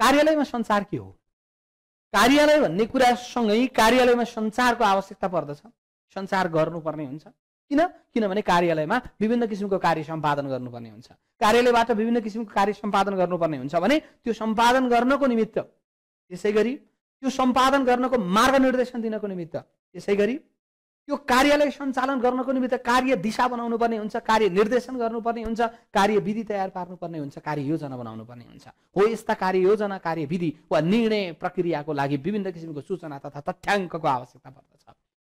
कार्यालयमा सञ्चार के हो? कार्यालय भन्ने कुरासँगै कार्यालयमा सञ्चारको आवश्यकता पर्दछ। सञ्चार गर्नुपर्ने हुन्छ। किनभने कार्यालयमा विभिन्न किसिमको कार्य सम्पादन गर्नुपर्ने हुन्छ। कार्यालयबाट विभिन्न किसिमको कार्य सम्पादन गर्नुपर्ने हुन्छ भने त्यो सम्पादन गर्नको निमित्त, त्यसैगरी त्यो सम्पादन गर्नको मार्गनिर्देशन दिनको निमित्त, त्यसैगरी त्यो कार्यालय सञ्चालन गर्नको निमित्त कार्य दिशा बनाउनु पर्ने हुन्छ, कार्य निर्देशन गर्नुपर्ने हुन्छ, कार्यविधि तयार पार्नुपर्ने हुन्छ, कार्ययोजना बनाउनु पर्ने हुन्छ। हो यस्ता कार्ययोजना, कार्यविधि वा निर्णय प्रक्रियाको लागि विभिन्न किसिमको सूचना तथा तथ्याङ्कको आवश्यकता पर्दछ।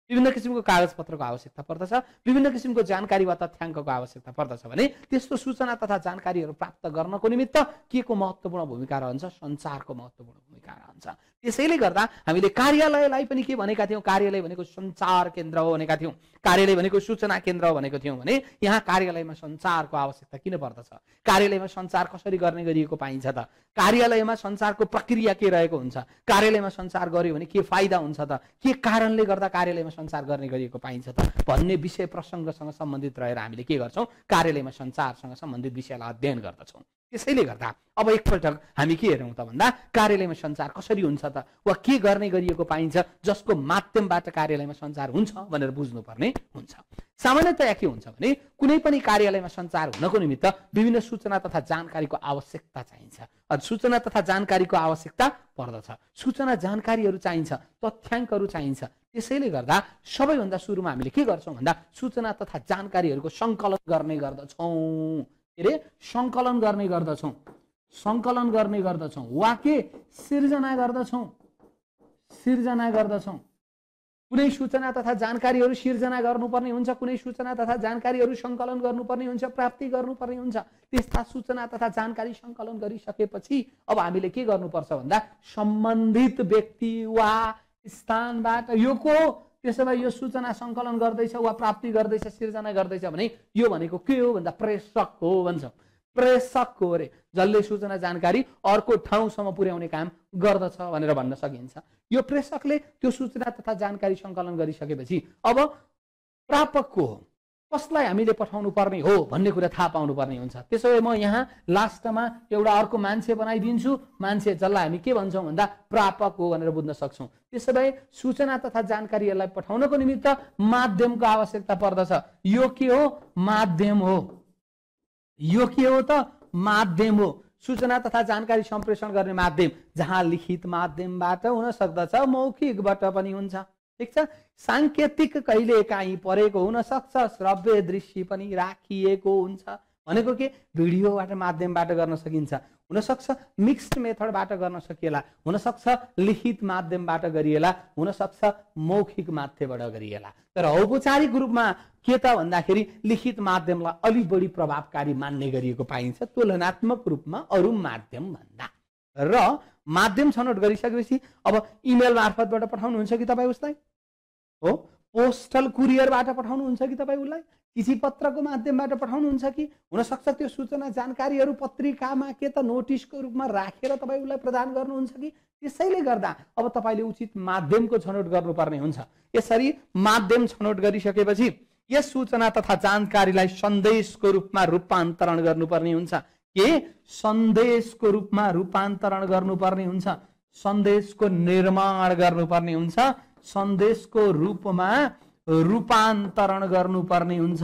विभिन्न किसिमको कागजपत्रको आवश्यकता पर्दछ, विभिन्न किसिमको जानकारी वा तथ्याङ्कको आवश्यकता पर्दछ भने त्यस्तो सूचना तथा जानकारीहरू प्राप्त गर्नको निमित्त के को महत्त्वपूर्ण भूमिका रहन्छ? सञ्चारको महत्त्वपूर्ण भूमिका रहन्छ। त्यसैले गर्दा हामीले कार्यालयलाई पनि के भनेका थियौँ? कार्यालय भनेको सञ्चार केन्द्र हो भनेका थियौँ। कार्यालय भनेको सूचना केन्द्र हो भनेको थियौँ भने यहाँ कार्यालयमा सञ्चारको आवश्यकता किन पर्दछ? कार्यालयमा सञ्चार कसरी गर्ने गरिएको पाइन्छ त? कार्यालयमा सञ्चारको प्रक्रिया के रहेको हुन्छ? कार्यालयमा सञ्चार गर्यो भने के फाइदा हुन्छ त? के कारणले गर्दा कार्यालयमा सञ्चार गर्ने गरिएको पाइन्छ त भन्ने विषय प्रसङ्गसँग सम्बन्धित रहेर हामीले के गर्छौँ? कार्यालयमा सञ्चारसँग सम्बन्धित विषयलाई अध्ययन गर्दछौँ। त्यसैले गर्दा अब एकपल्ट हामी के हेरौँ त भन्दा कार्यालयमा सञ्चार कसरी हुन्छ त वा के गर्ने गरिएको पाइन्छ जसको माध्यमबाट कार्यालयमा सञ्चार हुन्छ भनेर बुझ्नुपर्ने हुन्छ। सामान्यतया के हुन्छ भने कुनै पनि कार्यालयमा सञ्चार हुनको निमित्त विभिन्न सूचना तथा जानकारीको आवश्यकता चाहिन्छ। सूचना तथा जानकारीको आवश्यकता पर्दछ। सूचना जानकारीहरू चाहिन्छ, तथ्याङ्कहरू चाहिन्छ। त्यसैले गर्दा सबैभन्दा सुरुमा हामीले के गर्छौँ भन्दा सूचना तथा जानकारीहरूको सङ्कलन गर्ने गर्दछौँ। सङ्कलन गर्ने गर्दछौँ, सङ्कलन गर्ने गर्दछौँ वा के सिर्जना गर्दछौँ, सिर्जना गर्दछौँ। कुनै सूचना तथा जानकारीहरू सिर्जना गर्नुपर्ने हुन्छ, कुनै सूचना तथा जानकारीहरू सङ्कलन गर्नुपर्ने हुन्छ, प्राप्ति गर्नुपर्ने हुन्छ। त्यस्ता सूचना तथा जानकारी सङ्कलन गरिसकेपछि अब हामीले के गर्नुपर्छ भन्दा सम्बन्धित व्यक्ति वा स्थानबाट यो को त्यसो भए यो सूचना सङ्कलन गर्दैछ वा प्राप्ति गर्दैछ, सिर्जना गर्दैछ भने यो भनेको के हो भन्दा प्रेषक हो भन्छ। प्रेषक हो अरे, जसले सूचना जानकारी अर्को ठाउँसम्म पुर्याउने काम गर्दछ भनेर भन्न सकिन्छ। यो प्रेषकले त्यो सूचना तथा जानकारी सङ्कलन गरिसकेपछि अब प्रापक को हो, कसलाई हामीले पठाउनु पर्ने हो भन्ने कुरा थाहा पाउनु पर्ने हुन्छ। त्यसो भए म यहाँ लास्टमा एउटा अर्को मान्छे बनाइदिन्छु, मान्छे जसलाई हामी के भन्छौँ भन्दा प्रापक हो भनेर बुझ्न सक्छौँ। त्यसो भए सूचना तथा जानकारीहरूलाई पठाउनको निमित्त माध्यमको आवश्यकता पर्दछ। यो के हो? माध्यम हो। यो के हो त? माध्यम हो। सूचना तथा जानकारी सम्प्रेषण गर्ने माध्यम, जहाँ लिखित माध्यमबाट हुन सक्दछ, मौखिकबाट पनि हुन्छ। ठीक छ। साङ्केतिक कहिले काहीँ परेको हुन सक्छ, श्रव्य दृश्य पनि राखिएको हुन्छ। भनेको के? भिडियोबाट माध्यमबाट गर्न सकिन्छ, हुनसक्छ मिक्स्ड मेथडबाट गर्न सकिएला, हुनसक्छ लिखित माध्यमबाट गरिएला, हुनसक्छ मौखिक माध्यमबाट गरिएला। तर औपचारिक रूपमा के त भन्दाखेरि लिखित माध्यमलाई अलि बढी प्रभावकारी मान्ने गरिएको पाइन्छ तुलनात्मक रूपमा अरू माध्यम भन्दा। र माध्यम छनौट गरिसकेपछि अब इमेल मार्फतबाट पठाउनुहुन्छ कि तपाईँ उसलाई? हो। पोस्टल कुरियरबाट पठाउनुहुन्छ कि तपाईँ उसलाई? चिठी पत्रको माध्यमबाट पठाउनुहुन्छ कि? हुनसक्छ त्यो सूचना जानकारीहरू पत्रिकामा के त नोटिसको रूपमा राखेर तपाईँ उसलाई प्रदान गर्नुहुन्छ कि? त्यसैले गर्दा अब तपाईँले उचित माध्यमको छनौट गर्नुपर्ने हुन्छ। यसरी माध्यम छनौट गरिसकेपछि यस सूचना तथा जानकारीलाई सन्देशको रूपमा रूपान्तरण गर्नुपर्ने हुन्छ। के? सन्देशको रूपमा रूपान्तरण गर्नुपर्ने हुन्छ, सन्देशको निर्माण गर्नुपर्ने हुन्छ, सन्देशको रूपमा रूपान्तरण गर्नुपर्ने हुन्छ।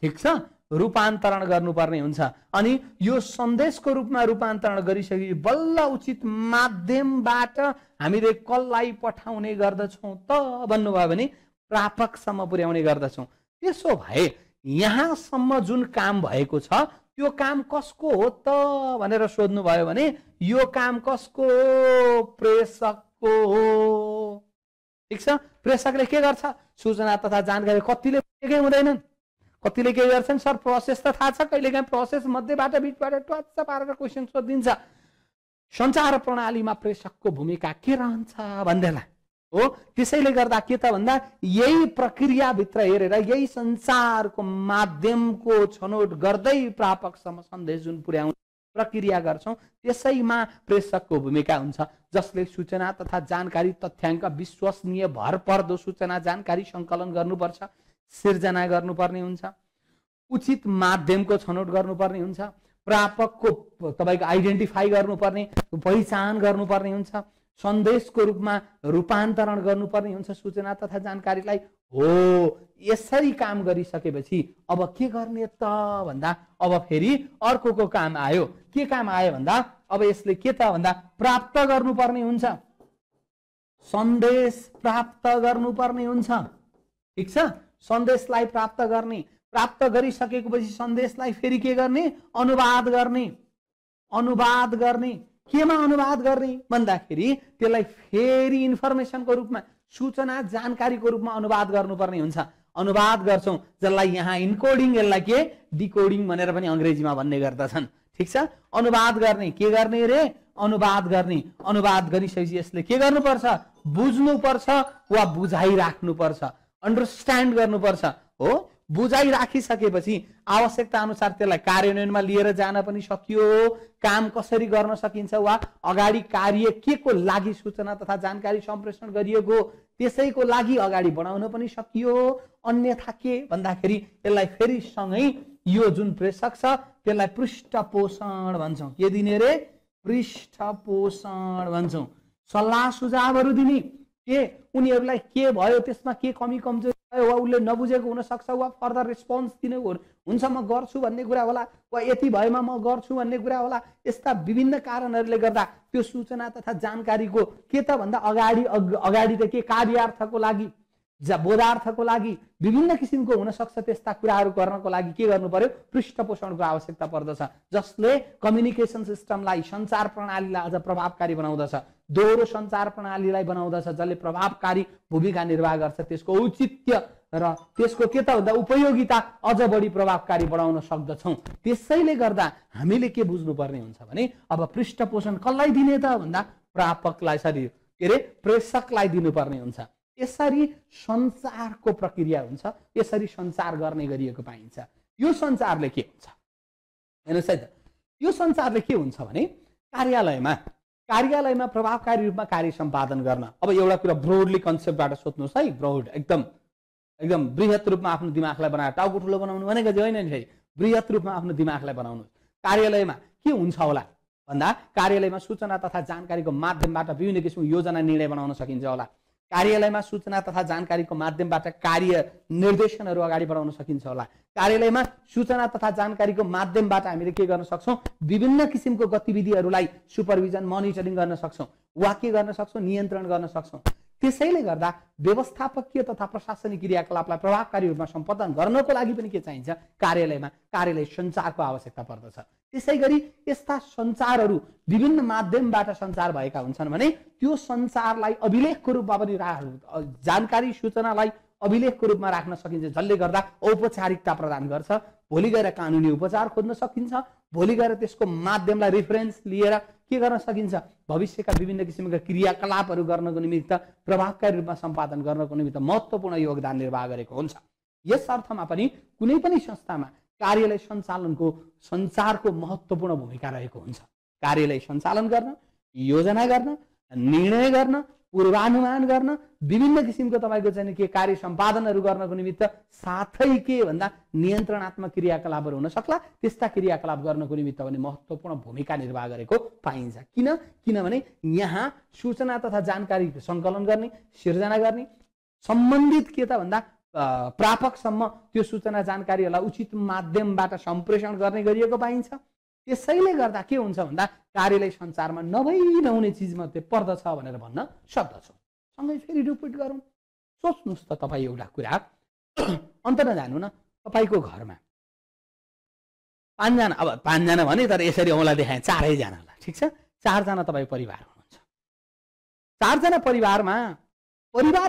ठिक छ। रूपान्तरण गर्नुपर्ने हुन्छ। अनि यो सन्देशको रूपमा रूपान्तरण गरिसके बल्ल उचित माध्यमबाट हामीले कसलाई पठाउने गर्दछौँ त भन्नुभयो भने प्रापकसम्म पुर्याउने गर्दछौँ। त्यसो भए यहाँसम्म जुन काम भएको छ त्यो काम कसको हो त भनेर सोध्नुभयो भने यो काम कसको हो? प्रेषकको हो। ठिक छ। प्रेषकले के गर्छ? सूचना तथा जानकारी कतिले केही हुँदैनन्, कतिले के गर्छन्? सर प्रोसेस त थाहा छ, कहिलेकाहीँ प्रोसेस मध्येबाट बिचबाट ट्वाच्च पारेर क्वेसन सोधिदिन्छ। सञ्चार प्रणालीमा प्रेषकको भूमिका के रहन्छ भन्दैला हो। त्यसैले गर्दा के त भन्दा यही प्रक्रियाभित्र हेरेर यही सञ्चारको माध्यमको छनौट गर्दै प्रापकसम्म सन्देश जुन पुर्याउने प्रक्रिया गर्छौँ त्यसैमा प्रेषकको भूमिका हुन्छ, जसले सूचना तथा जानकारी तथ्याङ्क विश्वसनीय भरपर्दो सूचना जानकारी सङ्कलन गर्नुपर्छ, सिर्जना गर्नुपर्ने हुन्छ, उचित माध्यमको छनौट गर्नुपर्ने हुन्छ, प्रापकको तपाईको आइडेन्टिफाई गर्नुपर्ने, पहिचान गर्नुपर्ने हुन्छ, सन्देशको रूपमा रूपान्तरण गर्नुपर्ने हुन्छ सूचना तथा जानकारीलाई। हो, यसरी काम गरिसकेपछि अब के गर्ने त भन्दा अब फेरि अर्को काम आयो। के काम आयो भन्दा अब यसले के त भन्दा प्राप्त गर्नुपर्ने हुन्छ, सन्देश प्राप्त गर्नुपर्ने हुन्छ। ठीक छ, सन्देशलाई प्राप्त गर्ने, प्राप्त गरिसकेपछि सन्देशलाई फेरि के गर्ने, अनुवाद गर्ने। अनुवाद गर्ने केमा अनुवाद गर्ने भन्दाखेरि त्यसलाई फेरि इन्फर्मेसनको रूपमा, सूचना जानकारीको रूपमा अनुवाद गर्नुपर्ने हुन्छ। अनुवाद गर्छौं जसलाई यहाँ इन्कोडिङ, यसलाई के डिकोडिङ भनेर पनि अंग्रेजीमा भन्ने गर्दछन्। ठीक छ, अनुवाद गर्ने, के गर्ने रे, अनुवाद गर्ने। अनुवाद गरिसकेपछि यसले के गर्नुपर्छ, बुझ्नुपर्छ वा बुझाइराख्नुपर्छ, अन्डरस्ट्यान्ड गर्नुपर्छ। हो, बुझाइराखिसकेपछि आवश्यकता अनुसार त्यसलाई कार्यान्वयनमा लिएर जान पनि सकियो, काम कसरी गर्न सकिन्छ वा अगाडि कार्य के को लागि सूचना तथा जानकारी सम्प्रेषण गरिएको त्यसैको लागि अगाडि बढाउन पनि सकियो। अन्यथा के भन्दाखेरि यसलाई फेरि सँगै यो जुन प्रेषक छ त्यसलाई पृष्ठपोषण भन्छौं। के दिने रे, पृष्ठपोषण भन्छौं। सल्लाह सुझावहरू दिने, के उनीहरूलाई के भयो, त्यसमा के कमी कमजोरी वा उसले नबुझेको हुन सक्छ वा फर्दर रेस्पोन्स दिने हुन्छ, म गर्छु भन्ने कुरा होला वा यति भएमा म गर्छु भन्ने कुरा होला। यस्ता विभिन्न कारणहरूले गर्दा त्यो सूचना तथा जानकारीको के त भन्दा अगाडि त के कार्यार्थको लागि, बोधार्थको लागि विभिन्न किसिमको हुन सक्छ। त्यस्ता कुराहरू गर्नको लागि के गर्नु पर्यो, पृष्ठपोषणको आवश्यकता पर्दछ, जसले कम्युनिकेसन सिस्टमलाई, सञ्चार प्रणालीलाई अझ प्रभावकारी बनाउँदछ, दोहोरो सञ्चार प्रणालीलाई बनाउँदछ, जसले प्रभावकारी भूमिका निर्वाह गर्छ। त्यसको औचित्य र त्यसको के त भन्दा उपयोगिता अझ बढी प्रभावकारी बनाउन सक्दछौँ। त्यसैले गर्दा हामीले के बुझ्नुपर्ने हुन्छ भने अब पृष्ठपोषण कसलाई दिने त भन्दा प्रापकलाई, सरी के रे प्रेषकलाई दिनुपर्ने हुन्छ। यसरी सञ्चारको प्रक्रिया हुन्छ, यसरी सञ्चार गर्ने गरिएको पाइन्छ। यो सञ्चारले के हुन्छ हेर्नुस् है त, यो सञ्चारले के हुन्छ भने कार्यालयमा प्रभावकारी रूपमा कार्य सम्पादन गर्न। अब एउटा कुरा ब्रोडली कन्सेप्टबाट सोध्नुहोस् है, ब्रोड एकदम बृहत रूपमा आफ्नो दिमागलाई बनाएर टाउको ठुलो बनाउनु भनेको चाहिँ होइन नि, बृहत रूपमा आफ्नो दिमागलाई बनाउनु। कार्यालयमा के हुन्छ होला भन्दा कार्यालयमा सूचना तथा जानकारीको माध्यमबाट विभिन्न किसिमको योजना निर्णय बनाउन सकिन्छ होला। कार्यालयमा सूचना तथा जानकारीको माध्यमबाट कार्य निर्देशनहरू अगाडि बढाउन सकिन्छ होला। कार्यालयमा सूचना तथा जानकारीको माध्यमबाट हामीले के गर्न सक्छौं, विभिन्न किसिमको गतिविधिहरूलाई सुपरभिजन, मोनिटरिङ गर्न सक्छौं वा के गर्न सक्छौं, नियन्त्रण गर्न सक्छौं। त्यसैले गर्दा व्यवस्थापकीय तथा प्रशासनिक क्रियाकलापलाई प्रभावकारी रूपमा सम्पादन गर्नको लागि पनि के चाहिन्छ, कार्यालय सञ्चारको आवश्यकता पर्दछ। त्यसैगरी यस्ता सञ्चारहरू विभिन्न माध्यमबाट सञ्चार भएका हुन्छन् भने त्यो सञ्चारलाई अभिलेखको रूपमा पनि जानकारी सूचनालाई अभिलेखको रूपमा राख्न सकिन्छ, जसले गर्दा औपचारिकता प्रदान गर्छ। भोलि गएर कानुनी उपचार खोज्न सकिन्छ, भोलि गएर त्यसको माध्यमलाई रेफरेन्स लिएर के गर्न सकिन्छ, भविष्यका विभिन्न किसिमका क्रियाकलापहरू गर्नको निमित्त प्रभावकारी रूपमा सम्पादन गर्नको निमित्त महत्त्वपूर्ण योगदान निर्वाह गरेको हुन्छ। यस अर्थमा पनि कुनै पनि संस्थामा कार्यालय सञ्चालनको सञ्चारको महत्त्वपूर्ण भूमिका रहेको हुन्छ। कार्यालय सञ्चालन गर्न, योजना गर्न, निर्णय गर्न, पूर्वानुमान गर्न, विभिन्न किसिमको तपाईको चाहिँ के कार्य सम्पादनहरू गर्नको निमित्त साथै के भन्दा नियन्त्रणात्मक क्रियाकलापहरू हुन सक्ला। त्यस्ता क्रियाकलाप गर्नको निमित्त पनि महत्त्वपूर्ण भूमिका निर्वाह गरेको पाइन्छ। किनभने यहाँ सूचना तथा जानकारी सङ्कलन गर्ने, सिर्जना गर्ने, सम्बन्धित के त भन्दा प्रापकसम्म त्यो सूचना जानकारीहरूलाई उचित माध्यमबाट सम्प्रेषण गर्ने गरिएको पाइन्छ। त्यसैले गर्दा के हुन्छ भन्दा कार्यालय सञ्चारमा नहुने चिज मात्रै पर्दछ भनेर भन्न सक्दछौँ। सँगै फेरि रिपिट गरौँ, सोच्नुहोस् त तपाईँ एउटा कुरा, अन्त नजानु न, तपाईँको घरमा 5 जना, अब 5 जना भने तर यसरी औँला देखाएँ 4 जनालाई, ठिक छ, 4 जना तपाईँ परिवार हुनुहुन्छ। 4 जना परिवार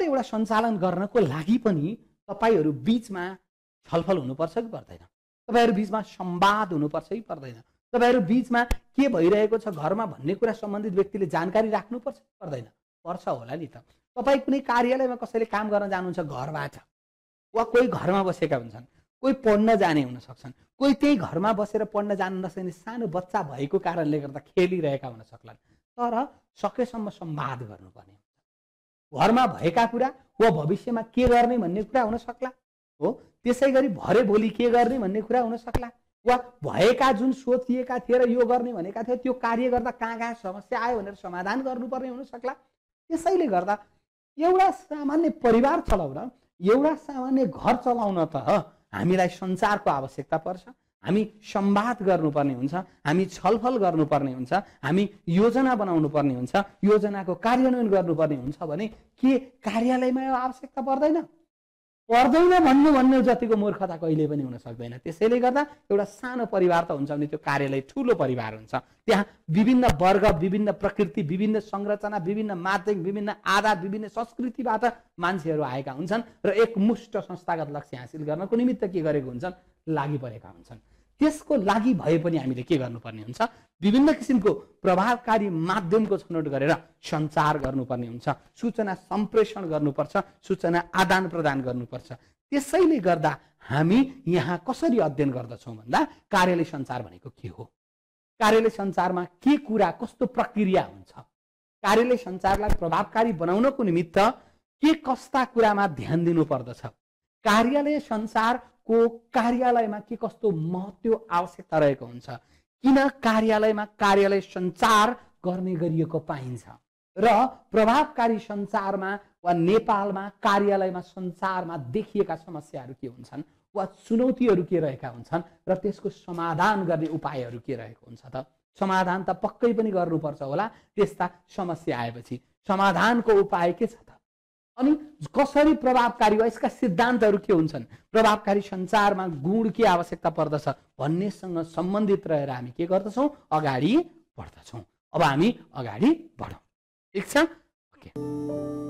एउटा सञ्चालन गर्नको लागि पनि तपाईहरू बीचमा छलफल हुनुपर्छ कि पर्दैन, तपाईहरू बीचमा संवाद हुनुपर्छ कि पर्दैन, तपाईहरू बीचमा के भइरहेको छ घरमा भन्ने कुरा सम्बन्धित व्यक्तिले जानकारी राख्नुपर्छ कि पर्दैन, पर्छ होला नि त। तपाईँ कुनै कार्यालयमा कसैले काम गर्न जानुहुन्छ घरबाट, वा कोही घरमा बसेका हुन्छन्, कोही पढ्न जाने हुन सक्छन्, कोही त्यही घरमा बसेर पढ्न जान नसक्ने सानो बच्चा भएको कारणले गर्दा खेलिरहेका हुन सक्लान्, तर सकेसम्म संवाद गर्नुपर्ने हुन्छ। घरमा भएका कुरा वा भविष्यमा के गर्ने भन्ने कुरा हुन सक्ला, हो त्यसै गरी भरे भोलि के गर्ने भन्ने कुरा हुन सक्ला, वा भएका जुन सोचिएका थिए र यो गर्ने भनेका थिए त्यो कार्य गर्दा कहाँ कहाँ समस्या आयो भनेर समाधान गर्नुपर्ने हुन सक्ला। त्यसैले गर्दा एउटा सामान्य परिवार चलाउन, एउटा सामान्य घर चलाउन त हामीलाई सञ्चारको आवश्यकता पर्छ। हामी संवाद गर्नुपर्ने हुन्छ, हामी छलफल गर्नुपर्ने हुन्छ, हामी योजना बनाउनु पर्ने हुन्छ, योजनाको कार्यान्वयन गर्नुपर्ने हुन्छ भने के कार्यालयमा यो आवश्यकता पर्दैन? पर्दैन भन्नु जतिको मूर्खता कहिले पनि हुन सक्दैन। त्यसैले गर्दा एउटा सानो परिवार त हुन्छ भने त्यो कार्यालय ठुलो परिवार हुन्छ। त्यहाँ विभिन्न वर्ग, विभिन्न प्रकृति, विभिन्न संरचना, विभिन्न माध्यम, विभिन्न आधार, विभिन्न संस्कृतिबाट मान्छेहरू आएका हुन्छन् र एकमुष्ट संस्थागत लक्ष्य हासिल गर्नको निमित्त के गरेको हुन्छन्? लागि परेका हुन्छन्। त्यसको लागि भए पनि हामीले के गर्नुपर्ने हुन्छ? विभिन्न किसिमको प्रभावकारी माध्यमको छनौट गरेर सञ्चार गर्नुपर्ने हुन्छ, सूचना सम्प्रेषण गर्नुपर्छ, सूचना आदान प्रदान गर्नुपर्छ। त्यसैले गर्दा हामी यहाँ कसरी अध्ययन गर्दछौँ भन्दा कार्यालय सञ्चार भनेको के हो, कार्यालय सञ्चारमा के कुरा, कस्तो प्रक्रिया हुन्छ, कार्यालय सञ्चारलाई प्रभावकारी बनाउनको निमित्त के कस्ता कुरामा ध्यान दिनुपर्दछ, कार्यालय सञ्चारको कार्यालयमा के कस्तो महत्त्व आवश्यकता रहेको हुन्छ, किन कार्यालयमा कार्यालय सञ्चार गर्ने गरिएको पाइन्छ र प्रभावकारी सञ्चारमा वा नेपालमा कार्यालयमा सञ्चारमा देखिएका समस्याहरू के हुन्छन् वा चुनौतीहरू के रहेका हुन्छन् र त्यसको समाधान गर्ने उपायहरू के रहेको हुन्छ त? समाधान त पक्कै पनि गर्नुपर्छ होला। त्यस्ता समस्या आएपछि समाधानको उपाय के छ त? अनि कसरी प्रभावकारी वा यसका सिद्धान्तहरू के हुन्छन्, प्रभावकारी सञ्चारमा गुण के आवश्यकता पर्दछ भन्नेसँग सम्बन्धित रहेर हामी के गर्दछौँ? अगाडि बढ्दछौँ। अब हामी अगाडि बढौँ। ठिक छ? ओके।